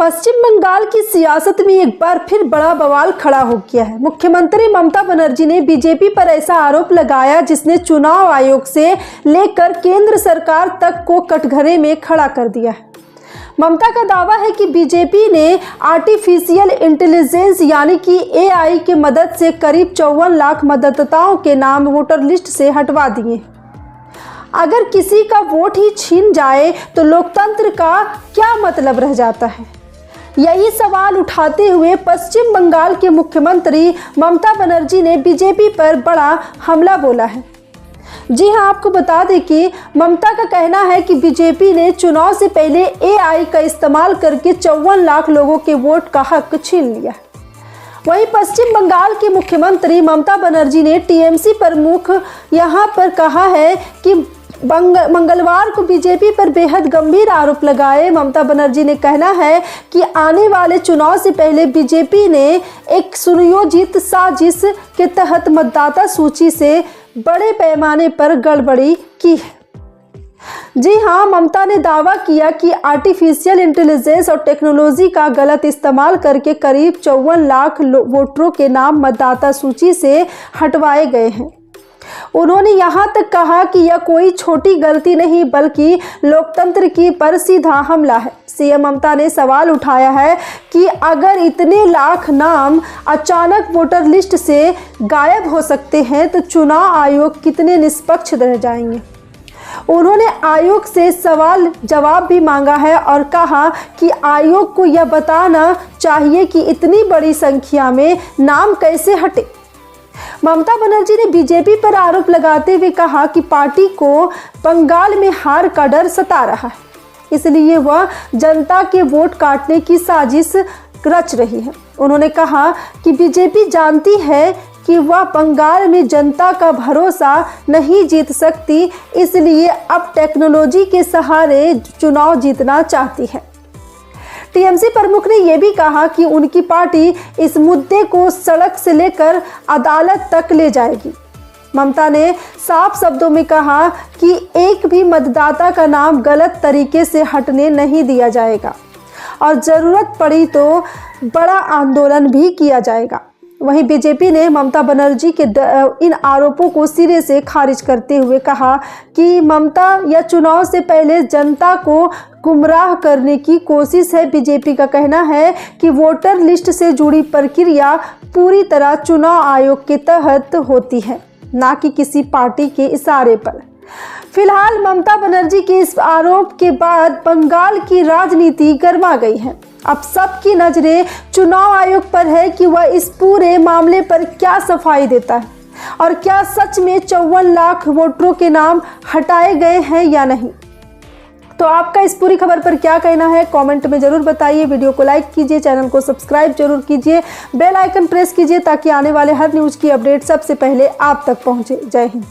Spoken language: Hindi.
पश्चिम बंगाल की सियासत में एक बार फिर बड़ा बवाल खड़ा हो गया है। मुख्यमंत्री ममता बनर्जी ने बीजेपी पर ऐसा आरोप लगाया जिसने चुनाव आयोग से लेकर केंद्र सरकार तक को कटघरे में खड़ा कर दिया है। ममता का दावा है कि बीजेपी ने आर्टिफिशियल इंटेलिजेंस यानी कि एआई की मदद से करीब 54 लाख मतदाताओं के नाम वोटर लिस्ट से हटवा दिए। अगर किसी का वोट ही छीन जाए तो लोकतंत्र का क्या मतलब रह जाता है? यही सवाल उठाते हुए पश्चिम बंगाल के मुख्यमंत्री ममता बनर्जी ने बीजेपी पर बड़ा हमला बोला है। जी हां, आपको बता दें कि ममता का कहना है कि बीजेपी ने चुनाव से पहले एआई का इस्तेमाल करके 54 लाख लोगों के वोट का हक छीन लिया। वहीं पश्चिम बंगाल की मुख्यमंत्री ममता बनर्जी ने टीएमसी प्रमुख यहां पर कहा है कि मंगलवार को बीजेपी पर बेहद गंभीर आरोप लगाए। ममता बनर्जी ने कहना है कि आने वाले चुनाव से पहले बीजेपी ने एक सुनियोजित साजिश के तहत मतदाता सूची से बड़े पैमाने पर गड़बड़ी की है। जी हां, ममता ने दावा किया कि आर्टिफिशियल इंटेलिजेंस और टेक्नोलॉजी का गलत इस्तेमाल करके करीब 54 लाख वोटरों के नाम मतदाता सूची से हटवाए गए हैं। उन्होंने यहां तक कहा कि यह कोई छोटी गलती नहीं बल्कि लोकतंत्र की पर सीधा हमला है। सीएम ममता ने सवाल उठाया है कि अगर इतने लाख नाम अचानक वोटर लिस्ट से गायब हो सकते हैं तो चुनाव आयोग कितने निष्पक्ष रह जाएंगे। उन्होंने आयोग से सवाल जवाब भी मांगा है और कहा कि आयोग को यह बताना चाहिए कि इतनी बड़ी संख्या में नाम कैसे हटे। ममता बनर्जी ने बीजेपी पर आरोप लगाते हुए कहा कि पार्टी को बंगाल में हार का डर सता रहा है, इसलिए वह जनता के वोट काटने की साजिश रच रही है। उन्होंने कहा कि बीजेपी जानती है कि वह बंगाल में जनता का भरोसा नहीं जीत सकती, इसलिए अब टेक्नोलॉजी के सहारे चुनाव जीतना चाहती है। टीएमसी प्रमुख ने यह भी कहा कि उनकी पार्टी इस मुद्दे को सड़क से लेकर अदालत तक ले जाएगी। ममता ने साफ शब्दों में कहा कि एक भी मतदाता का नाम गलत तरीके से हटने नहीं दिया जाएगा और ज़रूरत पड़ी तो बड़ा आंदोलन भी किया जाएगा। वहीं बीजेपी ने ममता बनर्जी के इन आरोपों को सिरे से खारिज करते हुए कहा कि ममता यह चुनाव से पहले जनता को गुमराह करने की कोशिश है। बीजेपी का कहना है कि वोटर लिस्ट से जुड़ी प्रक्रिया पूरी तरह चुनाव आयोग के तहत होती है, ना कि किसी पार्टी के इशारे पर। फिलहाल ममता बनर्जी के इस आरोप के बाद बंगाल की राजनीति गर्मा गई है। अब सबकी नजरें चुनाव आयोग पर है कि वह इस पूरे मामले पर क्या सफाई देता है और क्या सच में 54 लाख वोटरों के नाम हटाए गए हैं या नहीं। तो आपका इस पूरी खबर पर क्या कहना है, कमेंट में जरूर बताइए। वीडियो को लाइक कीजिए, चैनल को सब्सक्राइब जरूर कीजिए, बेल आइकन प्रेस कीजिए ताकि आने वाले हर न्यूज़ की अपडेट सबसे पहले आप तक पहुंचे। जय हिंद।